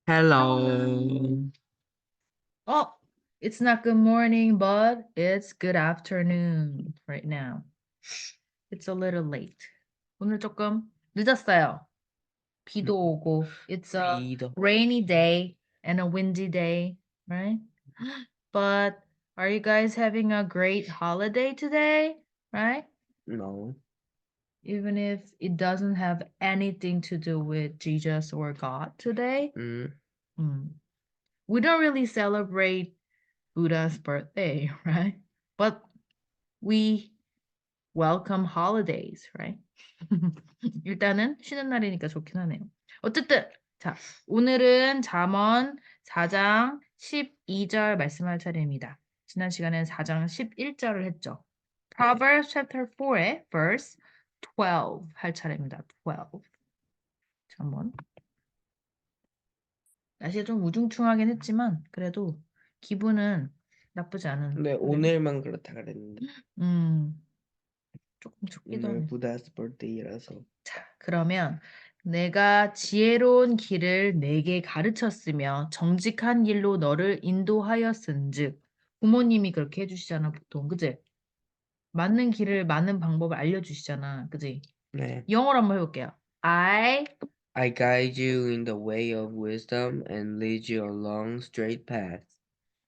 Hello. Oh, it's not good morning, but it's good afternoon right now. It's a little late. 오늘 조금 늦었어요. 비도 오고. It's a 비도. rainy day and a windy day, right? But are you guys having a great holiday today, right? No. Even if it doesn't have anything to do with Jesus or God today? Mm, We don't really celebrate Buddha's birthday, right? But we welcome holidays, right? 일단은 쉬는 날이니까 좋긴 하네요. 어쨌든 자, 오늘은 잠언 4장 12절 말씀할 차례입니다. 지난 시간엔 4장 11절을 했죠. Proverbs chapter 4의 verse 12 할 차례입니다. 12. 잠언. 날씨가 좀 우중충하긴 했지만 그래도 기분은 나쁘지 않은 근데 하루예요. 오늘만 그렇다 그랬는데 음, 조금 춥기도 오늘 하네요. 부다스 birthday라서. 자, 그러면 내가 지혜로운 길을 내게 가르쳤으며 정직한 길로 너를 인도하였은즉 부모님이 그렇게 해주시잖아 보통 그지? 맞는 길을 맞는 방법을 알려주시잖아 그지? 네. 영어로 한번 해볼게요. I guide you in the way of wisdom and lead you along straight paths.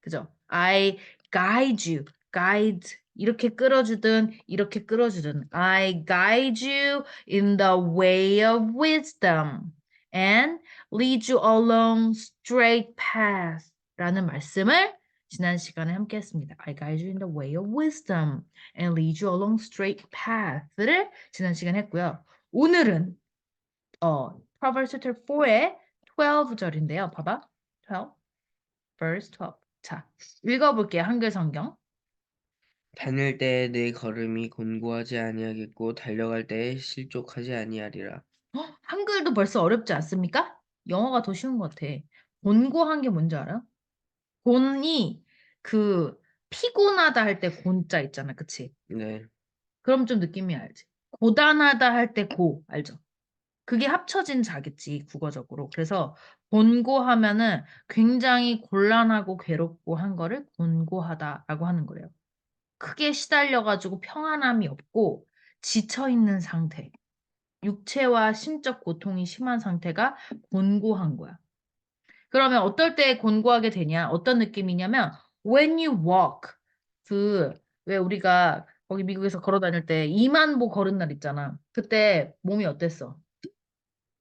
그죠? I guide you. guide 이렇게 끌어주든 이렇게 끌어주든 I guide you in the way of wisdom and lead you along straight path 라는 말씀을 지난 시간에 함께 했습니다. I guide you in the way of wisdom and lead you along straight path를 지난 시간에 했고요. 오늘은 Proverbs chapter 4의 12절인데요. 봐봐. 12, verse 12. 자, 읽어볼게요. 한글 성경. 다닐 때에 내 걸음이 곤고하지 아니하겠고 달려갈 때에 실족하지 아니하리라. 한글도 벌써 어렵지 않습니까? 영어가 더 쉬운 것 같아. 곤고한 게 뭔지 알아요? 곤이 그 피곤하다 할 때 곤자 있잖아. 그치? 네. 그럼 좀 느낌이 알지? 고단하다 할 때 고, 알죠? 그게 합쳐진 자겠지, 국어적으로. 그래서 곤고하면은 굉장히 곤란하고 괴롭고 한 거를 곤고하다라고 하는 거예요. 크게 시달려가지고 평안함이 없고 지쳐있는 상태. 육체와 심적 고통이 심한 상태가 곤고한 거야. 그러면 어떨 때 곤고하게 되냐? 어떤 느낌이냐면 when you walk 왜 우리가 거기 미국에서 걸어 다닐 때 2만 보 걸은 날 있잖아. 그때 몸이 어땠어?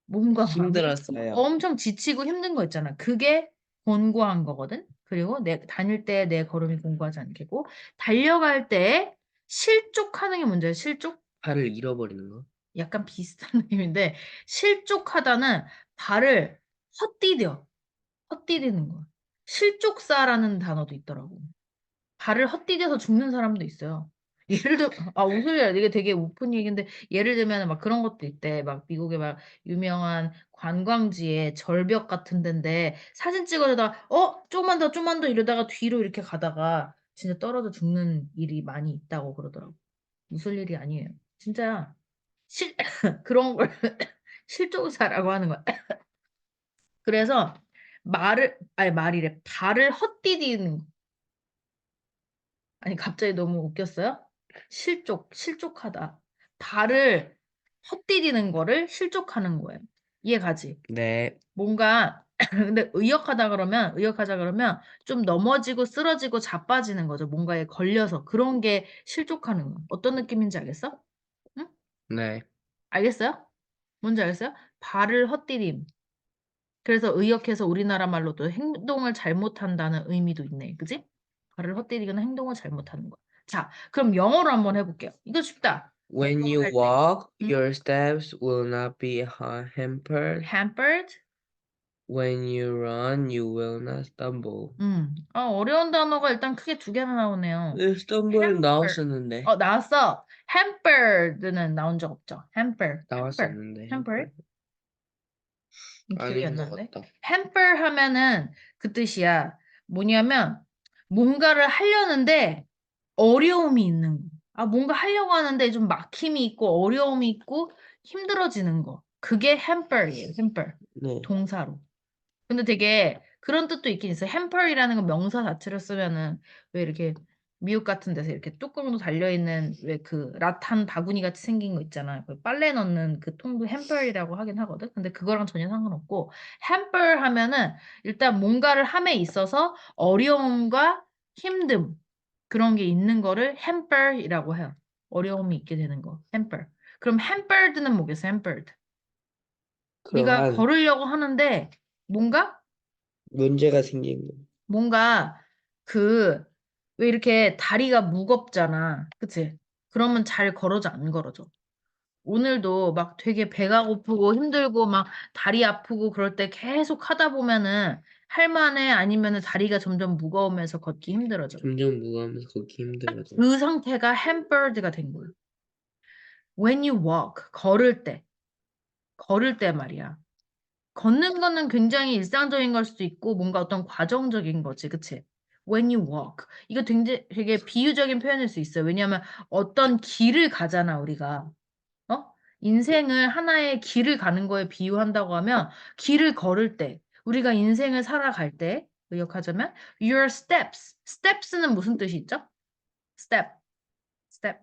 몸과 마음이 힘들었어요. 엄청 지치고 힘든 거 있잖아. 그게 곤고한 거거든. 그리고 다닐 때 내 걸음이 곤고하지 않게고 달려갈 때 실족하는 게 문제야. 실족? 팔을 잃어버리는 거. 약간 비슷한 느낌인데 실족하다는 발을 헛디뎌. 헛디디는 거야. 실족사라는 단어도 있더라고. 발을 헛디뎌서 죽는 사람도 있어요. 예를 들어, 웃으려 이게 되게 우픈 얘기인데, 예를 들면 막 그런 것도 있대. 막 미국에 막 유명한 관광지에 절벽 같은 데인데, 사진 찍어다가, 좀만 더 이러다가 뒤로 이렇게 가다가, 진짜 떨어져 죽는 일이 많이 있다고 그러더라고. 웃을 일이 아니에요. 진짜, 실, 그런 걸 실족사라고 하는 거야. 그래서 말이래. 발을 헛디디는 아니, 갑자기 너무 웃겼어요? 실족하다. 발을 헛디디는 거를 실족하는 거예요. 이해 가지? 네. 뭔가, 근데 의역하자 그러면 좀 넘어지고 쓰러지고 자빠지는 거죠. 뭔가에 걸려서. 그런 게 실족하는 거. 어떤 느낌인지 알겠어? 응? 네. 알겠어요? 뭔지 알겠어요? 발을 헛디딤. 그래서 의역해서 우리나라 말로도 행동을 잘못한다는 의미도 있네. 그지? 발을 헛디디거나 행동을 잘못하는 거. 자, 그럼 영어로 한번 해볼게요. 이거 쉽다. When you 공부할 때. walk, 응? your steps will not be hampered. hampered? When you run, you will not stumble. 어려운 단어가 일단 크게 두 개나 나오네요. 네, stumble은 hamper. 나왔었는데. 나왔어. hampered는 나온 적 없죠. hamper. 나왔었는데. hamper. 기억이 아닌 안 것 나는데. 같다. hamper 하면은 그 뜻이야. 뭐냐면 뭔가를 하려는데 어려움이 있는 거. 뭔가 하려고 하는데 좀 막힘이 있고 어려움이 있고 힘들어지는 거. 그게 hamper이에요. hamper. 네. 동사로. 근데 되게 그런 뜻도 있긴 있어요. hamper이라는 건 명사 자체를 쓰면은 왜 이렇게 미국 같은 데서 이렇게 뚜껑도 달려있는 왜 그 라탄 바구니 같이 생긴 거 있잖아요. 그 빨래 넣는 그 통도 hamper이라고 하긴 하거든. 근데 그거랑 전혀 상관없고 hamper 하면은 일단 뭔가를 함에 있어서 어려움과 힘듦 그런 게 있는 거를 hamper이라고 해요. 어려움이 있게 되는 거. hamper. 그럼 hampered는 뭐겠어? hampered. 네가 그러한 걸으려고 하는데 뭔가 문제가 생긴 거. 뭔가 그 왜 이렇게 다리가 무겁잖아. 그치? 그러면 잘 걸어져 안 걸어져. 오늘도 막 되게 배가 고프고 힘들고 막 다리 아프고 그럴 때 계속 하다 보면은 할만해 아니면은 다리가 점점 무거우면서 걷기 힘들어져. 점점 무거우면서 걷기 딱 힘들어져. 그 상태가 hampered가 된 거야. When you walk, 걸을 때 말이야. 걷는 거는 굉장히 일상적인 걸 수도 있고 뭔가 어떤 과정적인 거지, 그치? When you walk. 이거 되게 비유적인 표현일 수 있어요. 왜냐하면 어떤 길을 가잖아, 우리가. 어? 인생을 하나의 길을 가는 거에 비유한다고 하면 길을 걸을 때, 우리가 인생을 살아갈 때, 요약하자면 your steps. steps는 무슨 뜻이 있죠? step, step,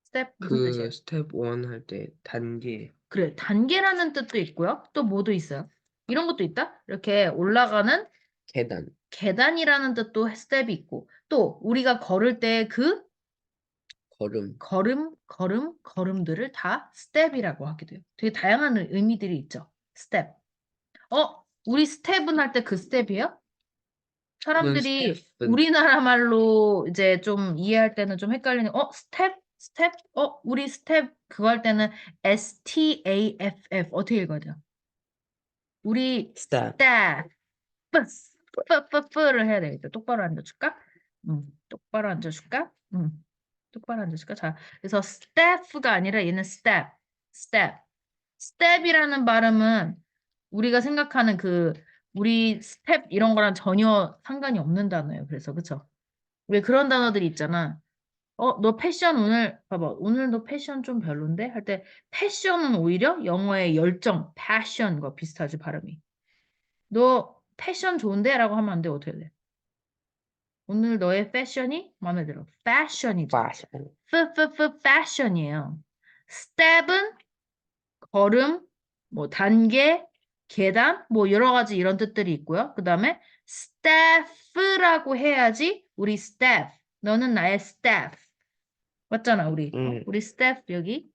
step 무슨 그 뜻이에요? 스텝 1 할 때 단계, 그래, 단계라는 뜻도 있고요. 또 뭐도 있어요? 이런 것도 있다? 이렇게 올라가는 계단, 계단이라는 뜻도 스텝이 있고, 또 우리가 걸을 때 그 걸음, 걸음들을 다 스텝이라고 하게 돼요. 되게 다양한 의미들이 있죠. 스텝. 우리 스텝은 할 때 그 스텝이에요? 그건 사람들이 스텝은 우리나라 말로 이제 좀 이해할 때는 좀 헷갈리는, 스텝? 스텝? 우리 스텝 그거 할 때는 STAFF 어떻게 읽어야 돼요? 우리 스텝. 스텝. 뿌를 해야 되겠다. 똑바로 앉아줄까? 똑바로 앉아줄까? 똑바로 앉아줄까? 자, 그래서 staff가 아니라 얘는 step. step이라는 발음은 우리가 생각하는 우리 스텝 이런 거랑 전혀 상관이 없는 단어예요. 그래서, 그쵸? 왜 그런 단어들이 있잖아. 너 패션 오늘, 봐봐. 오늘 너 패션 좀 별론데? 할 때, 패션은 오히려 영어의 열정, passion과 비슷하지, 발음이. 너 패션 좋은데? 라고 하면 안 돼. 어떻게 돼? 오늘 너의 패션이 마음에 들어. 패션이죠. 파션. 패션이에요. 스텝은 걸음, 뭐 단계, 계단, 뭐 여러 가지 이런 뜻들이 있고요. 그 다음에 staff라고 해야지 우리 staff. 너는 나의 staff. 맞잖아, 우리. 응, 우리 staff 여기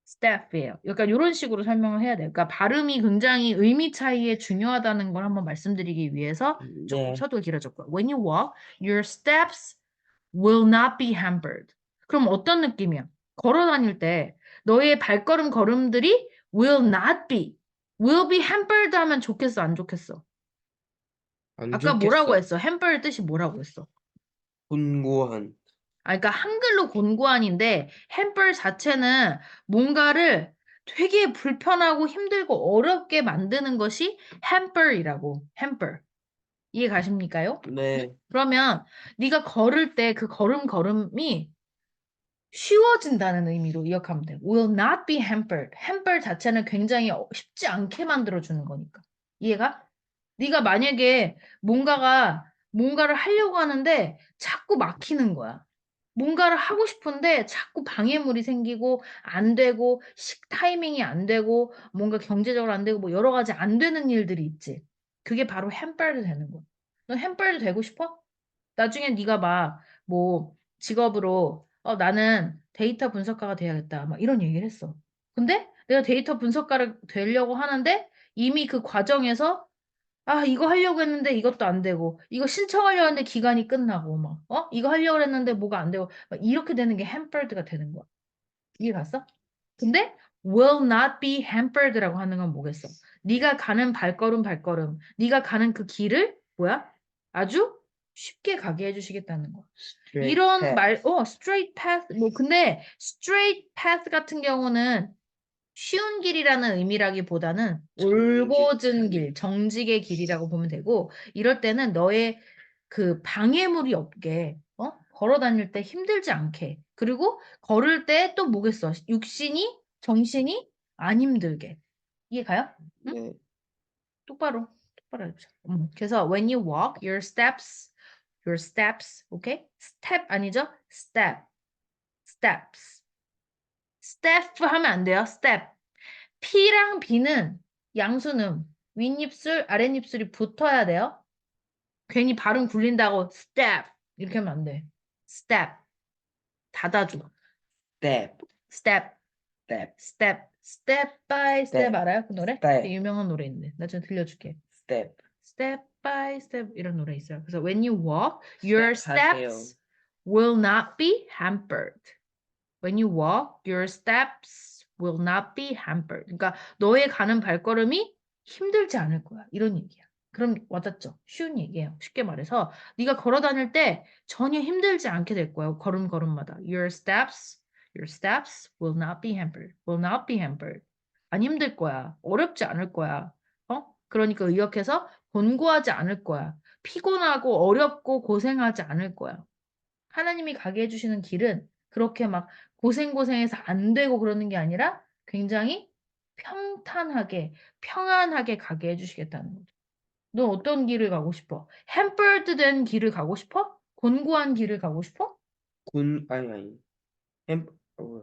staff예요. 약간 이런 식으로 설명을 해야 돼요. 그러니까 발음이 굉장히 의미 차이에 중요하다는 걸 한번 말씀드리기 위해서 조금 네, 서두에 길어졌고요. When you walk, your steps will not be hampered. 그럼 어떤 느낌이야? 걸어 다닐 때 너의 발걸음 걸음들이 will not be. will be hampered 하면 좋겠어, 안 좋겠어? 안 아까 뭐라고 좋겠어. 했어? hamper 뜻이 뭐라고 했어? 곤고한, 그러니까 한글로 곤고한인데 hamper 자체는 뭔가를 되게 불편하고 힘들고 어렵게 만드는 것이 hamper이라고. hamper. 이해 가십니까요? 네, 그러면 네가 걸을 때 그 걸음이 쉬워진다는 의미로 기억하면 돼요. Will not be hampered. hamper 자체는 굉장히 쉽지 않게 만들어주는 거니까. 이해가? 네가 만약에 뭔가를 하려고 하는데 자꾸 막히는 거야. 뭔가를 하고 싶은데 자꾸 방해물이 생기고 안 되고 타이밍이 안 되고 뭔가 경제적으로 안 되고 뭐 여러 가지 안 되는 일들이 있지. 그게 바로 hampered 되는 거야. 너 hampered 되고 싶어? 나중에 네가 막 뭐 직업으로 나는 데이터 분석가가 돼야겠다 막 이런 얘기를 했어. 근데 내가 데이터 분석가를 되려고 하는데 이미 그 과정에서 이거 하려고 했는데 이것도 안 되고 이거 신청하려고 했는데 기간이 끝나고 막 이거 하려고 했는데 뭐가 안 되고 막 이렇게 되는 게 hampered가 되는 거야. 이해 갔어? 근데 will not be hampered라고 하는 건 뭐겠어? 네가 가는 발걸음, 네가 가는 그 길을 뭐야? 아주 쉽게 가게 해주시겠다는 거. straight 이런 path. straight path, 뭐, 근데 straight path 같은 경우는 쉬운 길이라는 의미라기보다는 정직. 올곧은 길, 정직의 길이라고 보면 되고, 이럴 때는 너의 그 방해물이 없게, 걸어 다닐 때 힘들지 않게, 그리고 걸을 때 또 뭐겠어? 육신이, 정신이 안 힘들게. 이해 가요? 응? 네, 똑바로 해보자. 그래서 when you walk, your steps, okay? step 아니죠? steps. step 하면 안 돼요. step. P랑 B는 양수는 윗입술, 아랫입술이 붙어야 돼요. 괜히 발음 굴린다고 step 이렇게 하면 안 돼. step. 닫아줘. step, step. step, step by step step, 알아요? 그 노래? 되게 step, 유명한 노래인데. 나중에 들려줄게. step. step by step 이런 노래 있어요. 그래서 when you walk, your step 하세요. steps will not be hampered. When you walk, your steps will not be hampered. 그러니까 너의 가는 발걸음이 힘들지 않을 거야. 이런 얘기야. 그럼 와닿죠? 쉬운 얘기예요. 쉽게 말해서 네가 걸어 다닐 때 전혀 힘들지 않게 될 거야. 걸음걸음마다. Your steps will not be hampered. Will not be hampered. 안 힘들 거야. 어렵지 않을 거야. 그러니까 의역해서 곤고하지 않을 거야. 피곤하고 어렵고 고생하지 않을 거야. 하나님이 가게 해주시는 길은 그렇게 막 고생고생해서 안 되고 그러는 게 아니라 굉장히 평탄하게, 평안하게 가게 해주시겠다는 거죠. 너 어떤 길을 가고 싶어? 햄버드 된 길을 가고 싶어? 곤고한 길을 가고 싶어? 아니. 햄, 어,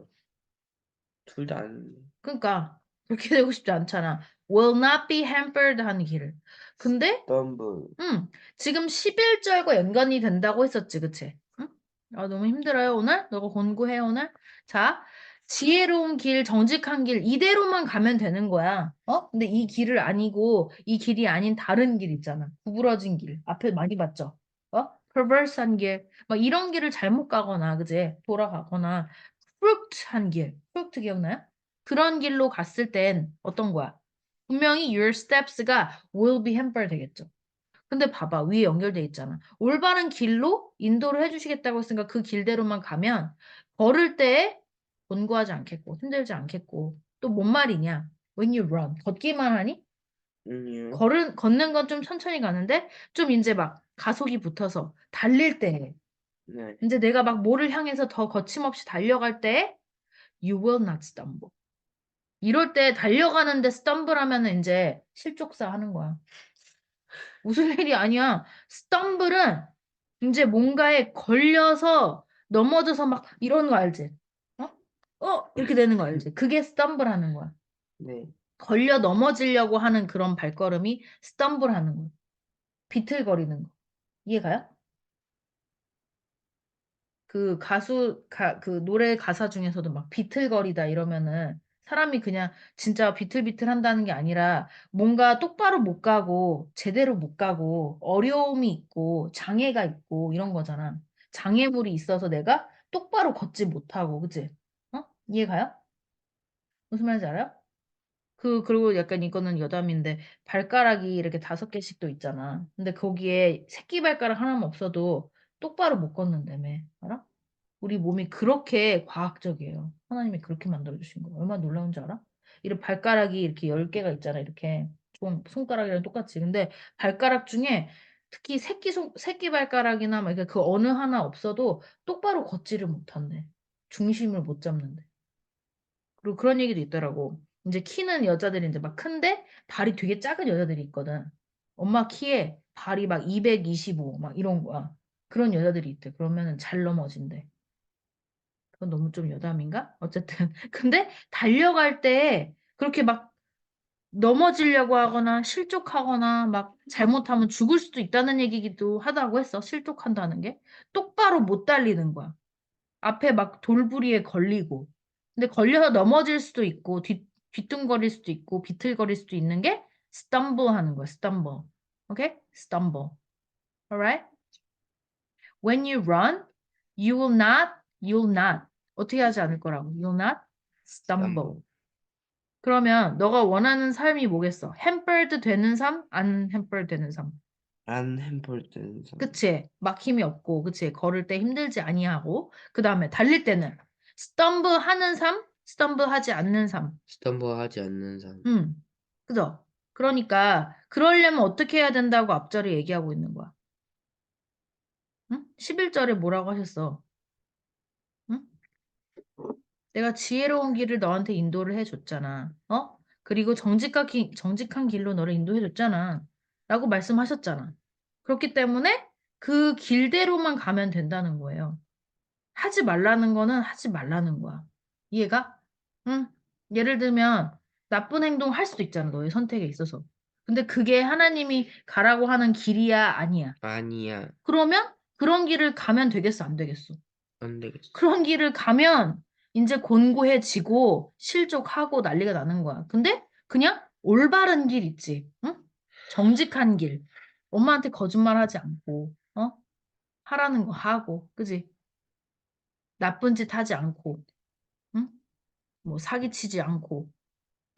둘다 안, 그러니까 그렇게 되고 싶지 않잖아. will not be hampered 하는 길을. 근데 stumble. 지금 11절과 연관이 된다고 했었지, 그치? 응? 아, 너무 힘들어요, 오늘? 너가 권고해, 오늘? 자, 지혜로운 길, 정직한 길, 이대로만 가면 되는 거야. 근데 이 길을 아니고, 이 길이 아닌 다른 길 있잖아. 구부러진 길. 앞에 많이 봤죠? perverse한 길. 막 이런 길을 잘못 가거나, 그지? 돌아가거나, crooked 길. crooked 기억나요? 그런 길로 갔을 땐 어떤 거야? 분명히 your steps가 will be hampered 되겠죠. 근데 봐봐, 위에 연결돼 있잖아. 올바른 길로 인도를 해주시겠다고 했으니까 그 길대로만 가면 걸을 때 곤고하지 않겠고 힘들지 않겠고 또 뭔 말이냐? When you run, 걷기만 하니? 요 걷는 건 좀 천천히 가는데 좀 이제 막 가속이 붙어서 달릴 때 네, 이제 내가 막 뭐를 향해서 더 거침없이 달려갈 때 you will not stumble. 이럴 때 달려가는데 stumble 하면은 이제 실족사 하는 거야. 웃을 일이 아니야. 스텀블은 이제 뭔가에 걸려서 넘어져서 막 이러는 거 알지? 어? 이렇게 되는 거 알지? 그게 스텀블 하는 거야. 네, 걸려 넘어지려고 하는 그런 발걸음이 스텀블 하는 거야. 비틀거리는 거. 이해가요? 그 노래 가사 중에서도 막 비틀거리다 이러면은 사람이 그냥 진짜 비틀비틀 한다는 게 아니라 뭔가 똑바로 못 가고 제대로 못 가고 어려움이 있고 장애가 있고 이런 거잖아. 장애물이 있어서 내가 똑바로 걷지 못하고, 그치? 이해가요? 무슨 말인지 알아요? 그리고 약간 이거는 여담인데, 발가락이 이렇게 5개씩도 있잖아. 근데 거기에 새끼발가락 하나만 없어도 똑바로 못 걷는다며. 알아? 우리 몸이 그렇게 과학적이에요. 하나님이 그렇게 만들어주신 거예요. 얼마나 놀라운지 알아? 이런 발가락이 이렇게 10개가 있잖아. 이렇게. 손가락이랑 똑같이. 근데 발가락 중에 특히 새끼 발가락이나 막 이렇게 그 어느 하나 없어도 똑바로 걷지를 못한대. 중심을 못 잡는데. 그리고 그런 얘기도 있더라고. 이제 키는 여자들이 이제 막 큰데 발이 되게 작은 여자들이 있거든. 엄마 키에 발이 막 225, 막 이런 거야. 그런 여자들이 있대. 그러면은 잘 넘어진대. 그건 너무 좀 여담인가? 어쨌든. 근데 달려갈 때 그렇게 막 넘어지려고 하거나 실족하거나 막 잘못하면 죽을 수도 있다는 얘기기도 하다고 했어. 실족한다는 게. 똑바로 못 달리는 거야. 앞에 막 돌부리에 걸리고. 근데 걸려서 넘어질 수도 있고, 뒤뚱거릴 수도 있고, 비틀거릴 수도 있는 게 stumble 하는 거야. stumble. 오케이? stumble. Alright? When you run, you will not 어떻게 하지 않을 거라고. You'll not stumble. stumble. 그러면 너가 원하는 삶이 뭐겠어? hampered 되는 삶? 안 hampered 되는 삶? 안 햄플튼 성. 그치? 막힘이 없고, 그치? 걸을 때 힘들지 아니하고, 그 다음에 달릴 때는 stumble 하는 삶? stumble 하지 않는 삶. 스탬버 하지 않는 삶. 그죠? 그러니까, 그러려면 어떻게 해야 된다고 앞절에 얘기하고 있는 거야. 응? 11절에 뭐라고 하셨어? 응? 내가 지혜로운 길을 너한테 인도를 해줬잖아. 그리고 정직한 길로 너를 인도해줬잖아. 라고 말씀하셨잖아. 그렇기 때문에 그 길대로만 가면 된다는 거예요. 하지 말라는 거는 하지 말라는 거야. 이해가? 응? 예를 들면 나쁜 행동 할 수도 있잖아. 너의 선택에 있어서. 근데 그게 하나님이 가라고 하는 길이야, 아니야. 아니야. 그러면 그런 길을 가면 되겠어, 안 되겠어? 안 되겠어. 그런 길을 가면 이제 곤고해지고 실족하고 난리가 나는 거야. 근데 그냥 올바른 길 있지. 응? 정직한 길. 엄마한테 거짓말하지 않고, 하라는 거 하고, 그지? 나쁜 짓 하지 않고, 응? 뭐 사기치지 않고,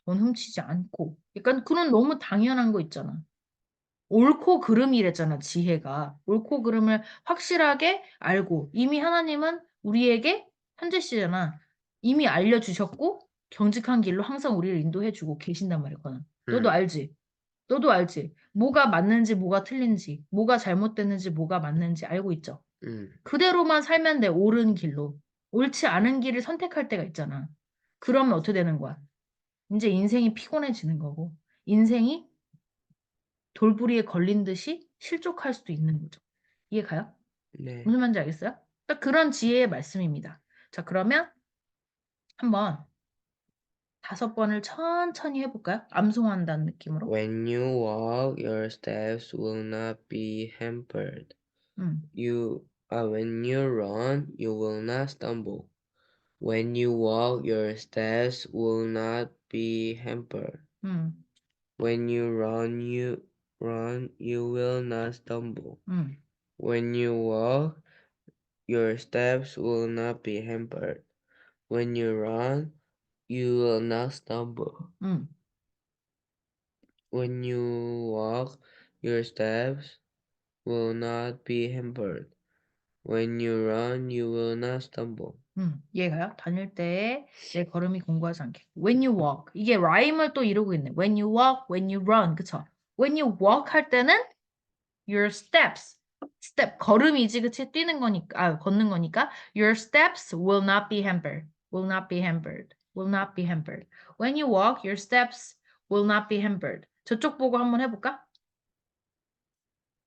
돈 훔치지 않고. 약간 그런 너무 당연한 거 있잖아. 옳고 그름이랬잖아, 지혜가. 옳고 그름을 확실하게 알고, 이미 하나님은 우리에게, 현재 씨잖아. 이미 알려주셨고, 경직한 길로 항상 우리를 인도해주고 계신단 말이거든. 너도 응, 알지? 너도 알지? 뭐가 맞는지, 뭐가 틀린지, 뭐가 잘못됐는지, 뭐가 맞는지 알고 있죠? 응, 그대로만 살면 돼, 옳은 길로. 옳지 않은 길을 선택할 때가 있잖아. 그러면 어떻게 되는 거야? 이제 인생이 피곤해지는 거고, 인생이 돌부리에 걸린 듯이 실족할 수도 있는 거죠. 이해 가요? 네. 무슨 말인지 알겠어요? 딱 그런 지혜의 말씀입니다. 자, 그러면 한번 5번을 천천히 해볼까요? 암송한다는 느낌으로. When you walk, your steps will not be hampered. 음, When you run, you will not stumble. When you walk, your steps will not be hampered. 음, When you will not stumble. 음, When you walk, your steps will not be hampered. When you run, you will not stumble. 음. When you walk, your steps will not be hampered. When you run, you will not stumble. 이해가요? 다닐 때 내 걸음이 공고하지 않게. When you walk. 이게 라임을 또 이루고 있네. When you walk, when you run. 그쵸? When you walk 할 때는 your steps. step. 걸음이지, 그치? 뛰는 거니까, 걷는 거니까. Your steps will not be hampered. Will not be hampered. Will not be hampered. When you walk, your steps will not be hampered. 저쪽 보고 한번 해볼까?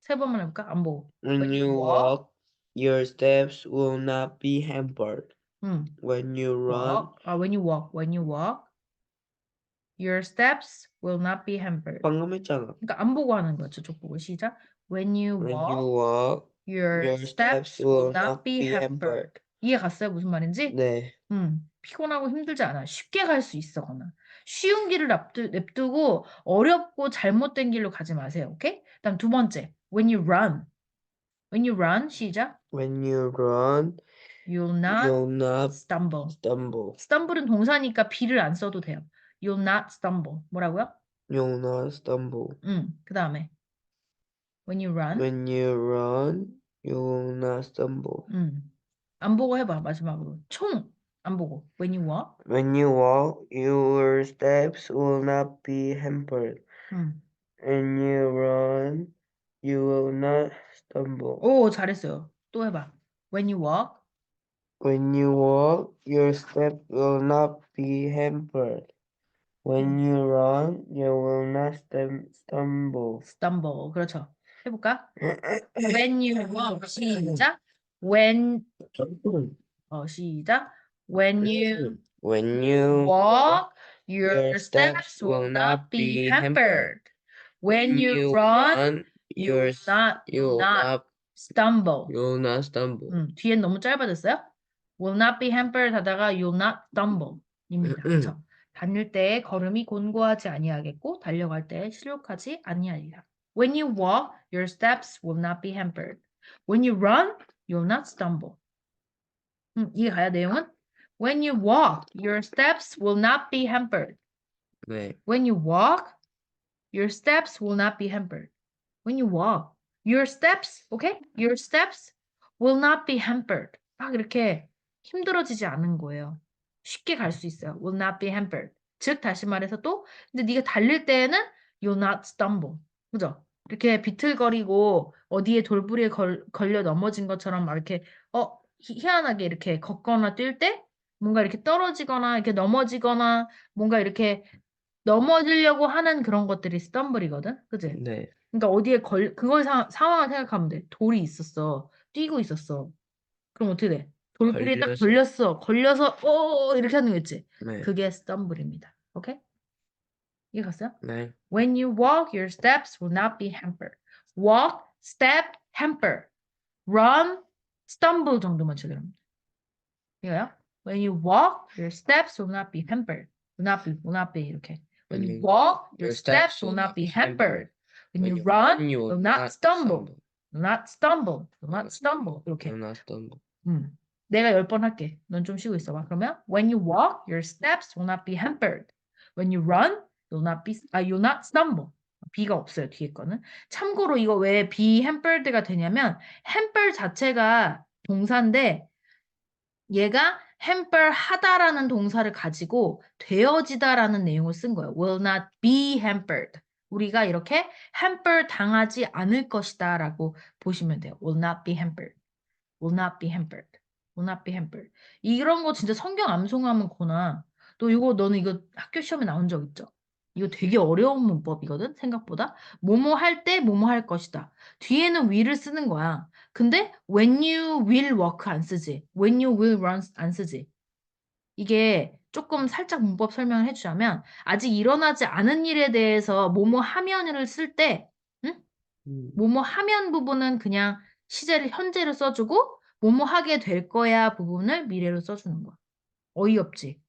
3번만 해볼까? 안 보고. When When you you walk. walk, your steps will not be hampered. 음, When you run, walk. When you walk. When you walk. Your steps will not be hampered. 방금 했잖아. 그러니까 안 보고 하는 거야. 저쪽 보고 시작. When you When you walk, walk, your your steps steps will will not not be be hampered. hampered. 이해 갔어요? 무슨 말인지? 네. 피곤하고 힘들지 않아. 쉽게 갈 수 있어, 거나. 쉬운 길을 냅두고 어렵고 잘못된 길로 가지 마세요. 오케이? 그다음 2번째. When you run. When you run, 시작. When you run, You'll not you'll not stumble. stumble. stumble은 동사니까 be를 안 써도 돼요. You'll not stumble. 뭐라고요? You'll not stumble. 그 다음에 when you run. When you run, you will not stumble. 안 보고 해봐, 마지막으로. 총 안 보고. When you walk. When you walk, your steps will not be hampered. 음. When you run, you will not stumble. 오, 잘했어요. 또 해봐. When you walk. When you walk, your step will not be hampered. When you run, you will not stumble. stumble. 그렇죠. 해볼까? When you walk. 시작. When, 시작. When you When you walk, walk, your your steps steps will will not not be be hampered. hampered. When When you you run, run, you will not, you will will not not, stumble. you will not stumble. 뒤엔 너무 짧아졌어요? Will not be hampered 하다가 you'll not stumble 입니다. 그렇죠? 다닐 때 걸음이 곤고하지 아니하겠고 달려갈 때 실족하지 아니하리라. When you walk, your steps will not be hampered. When you run, you'll not stumble. 이해가요, 내용은? When you walk, your steps will not be hampered. 네. When you walk, your steps will not be hampered. When you walk, your steps, okay? Your steps will not be hampered. 막 이렇게 힘들어지지 않은 거예요. 쉽게 갈 수 있어요. Will not be hampered. 즉 다시 말해서 또 근데 네가 달릴 때에는 you'll not stumble. 그죠? 이렇게 비틀거리고 어디에 돌부리에 걸려 넘어진 것처럼 막 이렇게 희한하게 이렇게 걷거나 뛸 때 뭔가 이렇게 떨어지거나 이렇게 넘어지거나 뭔가 이렇게 넘어지려고 하는 그런 것들이 stumble이거든. 그지? 네. 그러니까 어디에 그걸 상황을 생각하면 돼. 돌이 있었어. 뛰고 있었어. 그럼 어떻게 돼? 돌길에 딱 걸려서. 걸려서 이렇게 하는 거 있지? 네. 그게 stumble입니다. 오케이? 이해 갔어요? 네. When you walk, your steps will not be hampered. Walk, step, hamper. Run, stumble 정도만 쳐드립니다. 이거요? When you walk, your steps will not be hampered. will not be 이렇게. When you walk, your steps will not be hampered. When you run, you'll not stumble. Will not stumble. Will not stumble. 이렇게. Will not stumble. 내가 10번 할게. 넌 좀 쉬고 있어봐. 그러면 when you walk, your steps will not be hampered. When you run, you'll not stumble. B가 없어요, 뒤에 거는. 참고로 이거 왜 be hampered가 되냐면 hamper 자체가 동사인데 얘가 hamper 하다라는 동사를 가지고 되어지다라는 내용을 쓴 거예요. will not be hampered. 우리가 이렇게 hamper 당하지 않을 것이다 라고 보시면 돼요. will not be hampered. will not be hampered. will not be hampered. 이런 거 진짜 성경 암송하면 거나 너는 이거 학교 시험에 나온 적 있죠? 이거 되게 어려운 문법이거든 생각보다. 뭐뭐 할 때 뭐뭐 할 것이다. 뒤에는 will을 쓰는 거야. 근데 when you will walk 안 쓰지. when you will run 안 쓰지. 이게 조금 살짝 문법 설명을 해주자면 아직 일어나지 않은 일에 대해서 뭐뭐 하면을 쓸 때 뭐뭐 하면 부분은 그냥 시제를 현재로 써주고 뭐뭐 하게 될 거야 부분을 미래로 써주는 거야. 어이없지?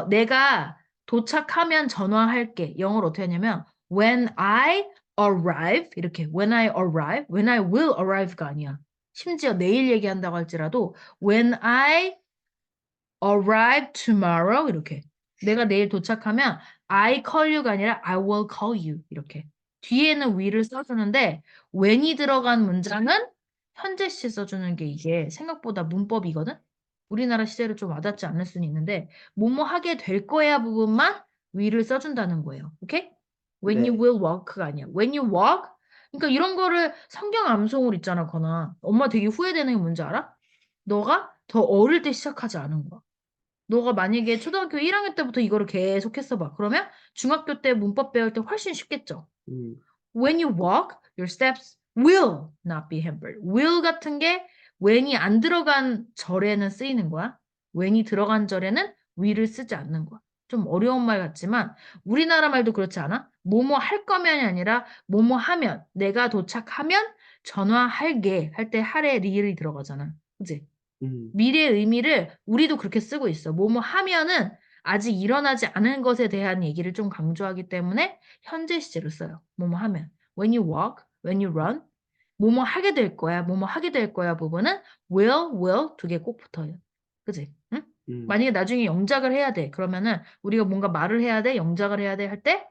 내가 도착하면 전화할게. 영어로 어떻게 하냐면 when I arrive 이렇게 when I arrive, when I will arrive가 아니야. 심지어 내일 얘기한다고 할지라도 when I arrive tomorrow 이렇게 내가 내일 도착하면 I call you가 아니라 I will call you 이렇게 뒤에는 will을 써주는데 when이 들어간 문장은 현재 시제 써주는 게 이게 생각보다 문법이거든. 우리나라 시제를 좀 와닿지 않을 수는 있는데 뭐뭐 하게 될 거야 부분만 will을 써준다는 거예요. 오케이? When you 네. will walk가 아니야. When you walk 그러니까 이런 거를 성경 암송을 있잖아 거나 엄마 되게 후회되는 게 뭔지 알아? 너가 더 어릴 때 시작하지 않은 거야. 너가 만약에 초등학교 1학년 때부터 이거를 계속 했어봐. 그러면 중학교 때 문법 배울 때 훨씬 쉽겠죠. When you walk, your steps will not be hampered. will 같은 게 when이 안 들어간 절에는 쓰이는 거야. when이 들어간 절에는 will을 쓰지 않는 거야. 좀 어려운 말 같지만 우리나라 말도 그렇지 않아? 뭐뭐 할 거면이 아니라 뭐뭐 하면 내가 도착하면 전화할게 할 때 할에 리을이 들어가잖아. 그치? 미래의 의미를 우리도 그렇게 쓰고 있어. 뭐뭐 하면은 아직 일어나지 않은 것에 대한 얘기를 좀 강조하기 때문에 현재 시제로 써요. 뭐뭐 하면. When you walk, when you run, 뭐뭐 하게 될 거야, 뭐뭐 하게 될 거야 부분은 will 두 개 꼭 붙어요. 그지? 응? 만약에 나중에 영작을 해야 돼. 그러면은 우리가 뭔가 말을 해야 돼, 영작을 해야 돼 할 때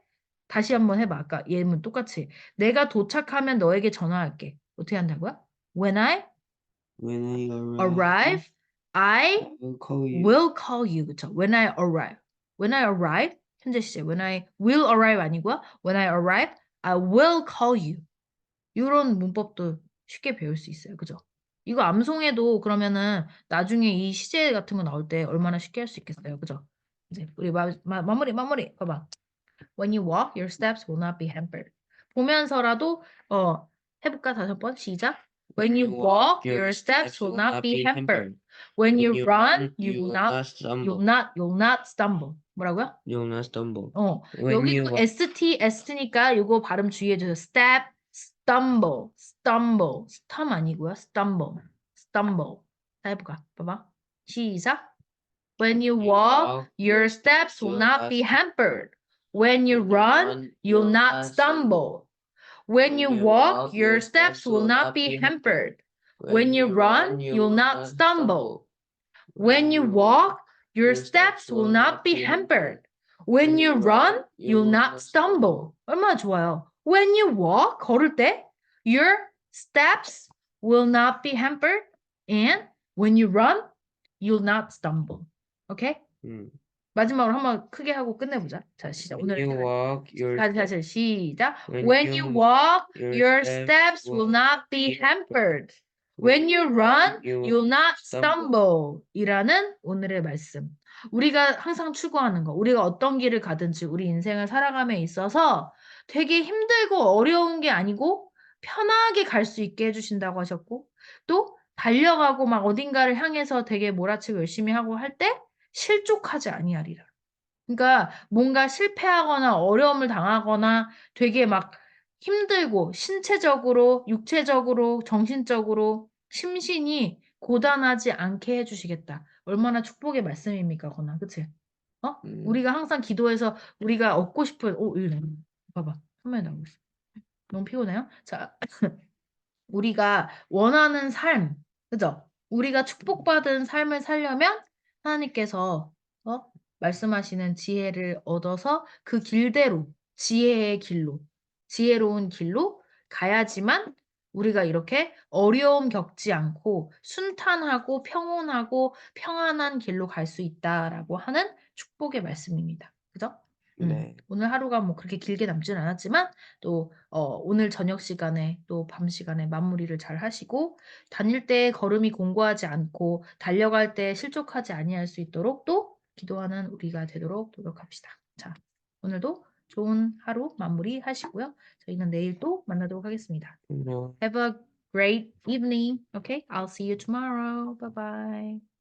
다시 한번 해봐. 아까 예문 똑같이. 내가 도착하면 너에게 전화할게. 어떻게 한다고요? When I arrive, I will call you. 그쵸? When I arrive. When I arrive, 현재 시제. When I will arrive 아니고요. When I arrive, I will call you. 이런 문법도 쉽게 배울 수 있어요. 그죠? 이거 암송해도 그러면은 나중에 이 시제 같은 거 나올 때 얼마나 쉽게 할 수 있겠어요. 그죠? 이제 우리 마무리. 봐봐. When you walk, your steps will not be hampered. 보면서라도 해볼까? 다시 한번 시작. When you walk, your steps will not be hampered. When you run, you'll not stumble. 뭐라고요? You'll not stumble. 여기 또 ST니까 이거 발음 주의해주세요. Step, stumble. stumble 아니고요. stumble. 자, 해볼까? 봐봐. 시작. When you walk, your steps will not be hampered. When you run, you'll not stumble. When you walk, your steps will not be hampered. When you run, you'll not stumble. When you walk, your steps will not be hampered. When you run, you'll not stumble. 얼마나 좋아요. When you walk, 걸을 때, your steps will not be hampered. And when you run, you'll not stumble. 오케이? 마지막으로 한번 크게 하고 끝내보자. 자, 시작. 오늘 다시 시작. When you walk, your steps will not be hampered. When you run, you'll not stumble. 이라는 오늘의 말씀. 우리가 항상 추구하는 거, 우리가 어떤 길을 가든지 우리 인생을 살아감에 있어서 되게 힘들고 어려운 게 아니고 편하게 갈 수 있게 해주신다고 하셨고, 또 달려가고 막 어딘가를 향해서 되게 몰아치고 열심히 하고 할 때 실족하지 아니하리라. 그러니까 뭔가 실패하거나 어려움을 당하거나 되게 막 힘들고 신체적으로, 육체적으로, 정신적으로, 심신이 고단하지 않게 해주시겠다. 얼마나 축복의 말씀입니까, 거나, 그치? 어? 음, 우리가 항상 기도해서 우리가 얻고 싶은, 이래. 봐봐. 화면에 나오고 있어. 너무 피곤해요? 자, 우리가 원하는 삶, 그죠? 우리가 축복받은 삶을 살려면 하나님께서 어? 말씀하시는 지혜를 얻어서 그 길대로, 지혜의 길로, 지혜로운 길로 가야지만 우리가 이렇게 어려움 겪지 않고 순탄하고 평온하고 평안한 길로 갈 수 있다라고 하는 축복의 말씀입니다. 그죠? 네. 오늘 하루가 뭐 그렇게 길게 남지는 않았지만 또 오늘 저녁 시간에 또 밤 시간에 마무리를 잘 하시고 다닐 때 걸음이 공고하지 않고 달려갈 때 실족하지 아니할 수 있도록 또 기도하는 우리가 되도록 노력합시다. 자, 오늘도 좋은 하루 마무리 하시고요. 저희는 내일 또 만나도록 하겠습니다. 안녕. Have a great evening. Okay? I'll see you tomorrow. Bye bye.